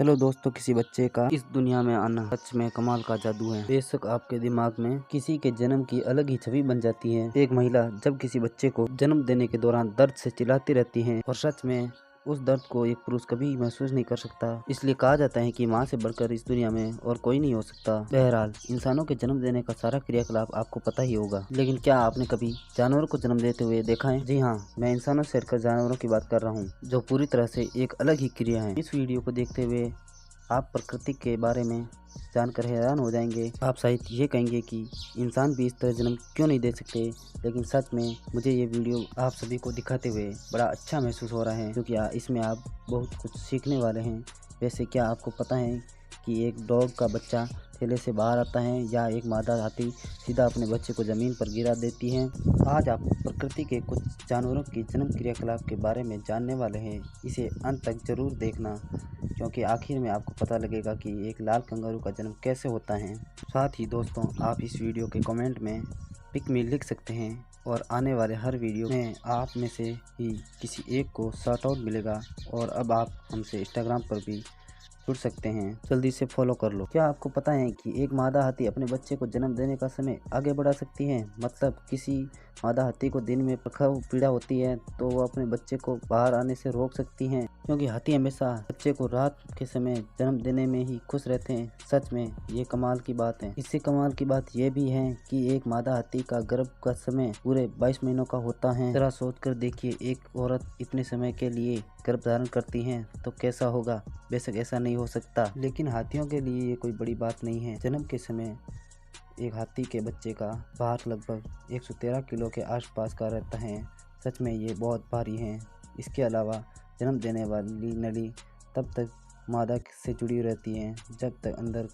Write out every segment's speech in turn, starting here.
Hello दोस्तों, किसी बच्चे का इस दुनिया में आना सच में कमाल का जादू है। बेशक आपके दिमाग में किसी के जन्म की अलग ही छवि बन जाती है। एक महिला जब किसी बच्चे को जन्म देने के दौरान दर्द से चिल्लाती रहती है और सच में उस दर्द को एक पुरुष कभी महसूस नहीं कर सकता। इसलिए कहा जाता है कि माँ से बढ़कर इस दुनिया में और कोई नहीं हो सकता। बहरहाल, इंसानों के जन्म देने का सारा क्रियाकलाप आपको पता ही होगा, लेकिन क्या आपने कभी जानवरों को जन्म देते हुए देखा है? जी हाँ, मैं इंसानों से हटकर जानवरों की बात कर रहा हूँ, जो पूरी तरह से एक अलग ही क्रिया है। इस वीडियो को देखते हुए आप प्रकृति के बारे में जानकर हैरान हो जाएंगे। आप शायद ये कहेंगे कि इंसान भी इस तरह जन्म क्यों नहीं दे सकते, लेकिन सच में मुझे ये वीडियो आप सभी को दिखाते हुए बड़ा अच्छा महसूस हो रहा है, क्योंकि इसमें आप बहुत कुछ सीखने वाले हैं। वैसे क्या आपको पता है कि एक डॉग का बच्चा थैले से बाहर आता है या एक मादा हाथी सीधा अपने बच्चे को ज़मीन पर गिरा देती है? आज आप प्रकृति के कुछ जानवरों की जन्म क्रियाकलाप के बारे में जानने वाले हैं। इसे अंत तक जरूर देखना, क्योंकि आखिर में आपको पता लगेगा कि एक लाल कंगारू का जन्म कैसे होता है। साथ ही दोस्तों, आप इस वीडियो के कमेंट में पिक मी लिख सकते हैं और आने वाले हर वीडियो में आप में से ही किसी एक को शाउट आउट मिलेगा। और अब आप हमसे इंस्टाग्राम पर भी जुड़ सकते हैं, जल्दी से फॉलो कर लो। क्या आपको पता है कि एक मादा हाथी अपने बच्चे को जन्म देने का समय आगे बढ़ा सकती है? मतलब किसी मादा हाथी को दिन में प्रसव पीड़ा होती है तो वो अपने बच्चे को बाहर आने से रोक सकती हैं, क्योंकि हाथी हमेशा बच्चे को रात के समय जन्म देने में ही खुश रहते हैं। सच में ये कमाल की बात है। इससे कमाल की बात यह भी है कि एक मादा हाथी का गर्भ का समय पूरे 22 महीनों का होता है। जरा सोच कर देखिए, एक औरत इतने समय के लिए गर्भ धारण करती है तो कैसा होगा? बेशक ऐसा नहीं हो सकता, लेकिन हाथियों के लिए ये कोई बड़ी बात नहीं है। जन्म के समय एक हाथी के बच्चे का भार लगभग 113 किलो के आसपास का रहता है। सच में ये बहुत भारी है। इसके अलावा जन्म देने वाली नली तब तक मादा से जुड़ी रहती है जब तक अंदर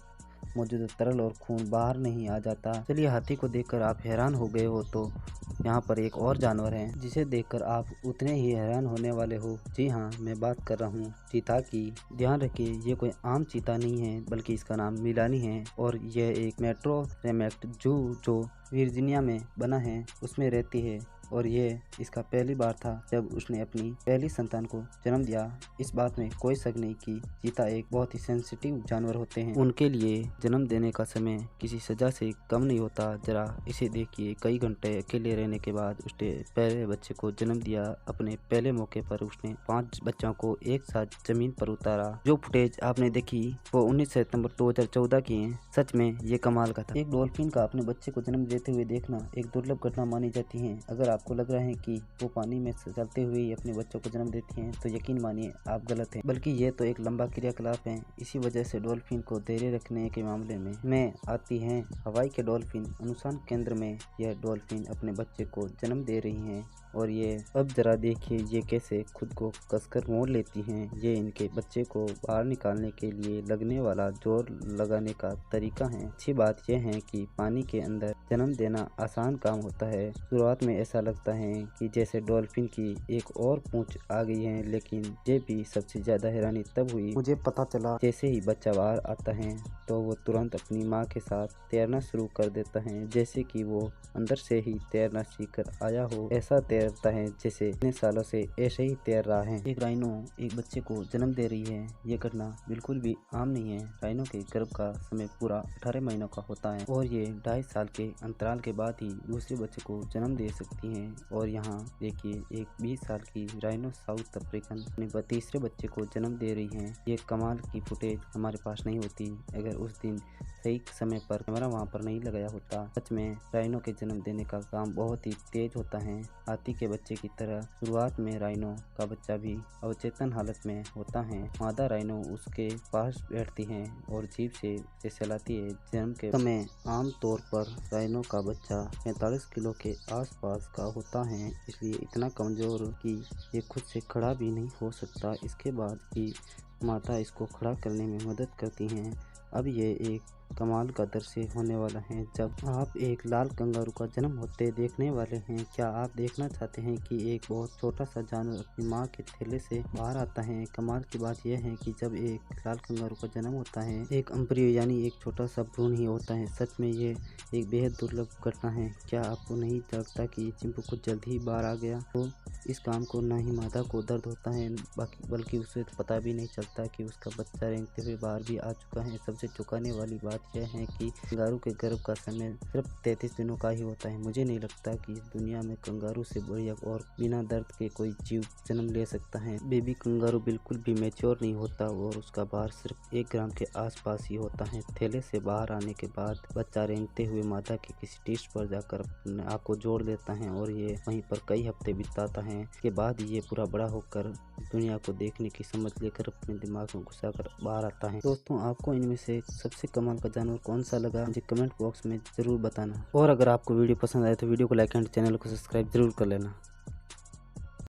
मौजूद तरल और खून बाहर नहीं आ जाता। चलिए, हाथी को देखकर आप हैरान हो गए हो तो यहाँ पर एक और जानवर है जिसे देखकर आप उतने ही हैरान होने वाले हो। जी हाँ, मैं बात कर रहा हूँ चीता की। ध्यान रखिए, ये कोई आम चीता नहीं है, बल्कि इसका नाम मिलानी है और यह एक मेट्रो रेमैक्ट जू जो वर्जीनिया में बना है उसमें रहती है। और ये इसका पहली बार था जब उसने अपनी पहली संतान को जन्म दिया। इस बात में कोई शक नहीं कि चीता एक बहुत ही सेंसिटिव जानवर होते हैं। उनके लिए जन्म देने का समय किसी सजा से कम नहीं होता। जरा इसे देखिए, कई घंटे अकेले रहने के बाद उसने पहले बच्चे को जन्म दिया। अपने पहले मौके पर उसने 5 बच्चों को एक साथ जमीन पर उतारा। जो फुटेज आपने देखी वो 19 सितंबर 2014 की है। सच में ये कमाल का था। एक डॉल्फिन का अपने बच्चे को जन्म देते हुए देखना एक दुर्लभ घटना मानी जाती है। अगर आपको लग रहा है कि वो पानी में चलते हुए ही अपने बच्चों को जन्म देती हैं, तो यकीन मानिए आप गलत हैं, बल्कि ये तो एक लंबा क्रियाकलाप है। इसी वजह से डॉल्फिन को धैर्य रखने के मामले में आती हैं हवाई के डॉल्फिन अनुसंधान केंद्र में। यह डॉल्फिन अपने बच्चे को जन्म दे रही हैं और ये अब जरा देखिए ये कैसे खुद को कसकर मोड़ लेती हैं। ये इनके बच्चे को बाहर निकालने के लिए लगने वाला जोर लगाने का तरीका है। अच्छी बात यह है कि पानी के अंदर जन्म देना आसान काम होता है। शुरुआत में ऐसा लगता है कि जैसे डॉल्फिन की एक और पूंछ आ गई है, लेकिन ये भी सबसे ज्यादा हैरानी तब हुई मुझे पता चला जैसे ही बच्चा बाहर आता है तो वो तुरंत अपनी माँ के साथ तैरना शुरू कर देता है, जैसे कि वो अंदर से ही तैरना सीख कर आया हो। ऐसा तैरता है जैसे इतने सालों से ऐसे ही तैर रहा है। एक राइनो एक बच्चे को जन्म दे रही है। ये घटना बिल्कुल भी आम नहीं है। राइनो के गर्भ का समय पूरा 18 महीनों का होता है और ये 2.5 साल के अंतराल के बाद ही दूसरे बच्चे को जन्म दे सकती हैं। और यहाँ देखिए, एक 20 साल की राइनो साउथ अफ्रीकन अपने तीसरे बच्चे को जन्म दे रही है। ये कमाल की फुटेज हमारे पास नहीं होती अगर उस दिन सही समय पर कैमरा वहाँ पर नहीं लगाया होता। सच में राइनो के जन्म देने का काम बहुत ही तेज होता है। हाथी के बच्चे की तरह शुरुआत में राइनो का बच्चा भी अवचेतन हालत में होता है। मादा राइनो उसके पास बैठती है और जीभ से उसे सहलाती है। जन्म के समय आमतौर पर राइनो का बच्चा 45 किलो के आसपास का होता है, इसलिए इतना कमजोर कि ये खुद से खड़ा भी नहीं हो सकता। इसके बाद की माता इसको खड़ा करने में मदद करती हैं। अब ये एक कमाल का दृश्य होने वाला है जब आप एक लाल कंगारू का जन्म होते देखने वाले हैं। क्या आप देखना चाहते हैं कि एक बहुत छोटा सा जानवर अपनी माँ के थैले से बाहर आता है। कमाल की बात यह है कि जब एक लाल कंगारू का जन्म होता है एक एम्ब्रियो यानी एक छोटा सा भ्रूण ही होता है। सच में ये एक बेहद दुर्लभ घटना है। क्या आपको नहीं लगता कि चिंपू कुछ जल्द ही बाहर आ गया तो इस काम को न ही मादा को दर्द होता है बल्कि उसे पता भी नहीं चलता कि उसका बच्चा रेंगते हुए बाहर भी आ चुका है। सबसे चौंकाने वाली बात यह है कि कंगारू के गर्भ का समय सिर्फ 33 दिनों का ही होता है। मुझे नहीं लगता कि इस दुनिया में कंगारू से बढ़िया और बिना दर्द के कोई जीव जन्म ले सकता है। बेबी कंगारू बिल्कुल भी मैच्योर नहीं होता और उसका भार सिर्फ 1 ग्राम के आसपास ही होता है। थैले से बाहर आने के बाद बच्चा रेंगते हुए मादा के किसी टिश्यू पर जाकर अपने आप को जोड़ लेता है और ये वहीं पर कई हफ्ते बिताता है। के बाद ये पूरा बड़ा होकर दुनिया को देखने की समझ लेकर अपने दिमाग में घुसाकर बाहर आता है। दोस्तों, आपको इनमें से सबसे कमाल का जानवर कौन सा लगा मुझे कमेंट बॉक्स में जरूर बताना। और अगर आपको वीडियो पसंद आए तो वीडियो को लाइक एंड चैनल को सब्सक्राइब जरूर कर लेना।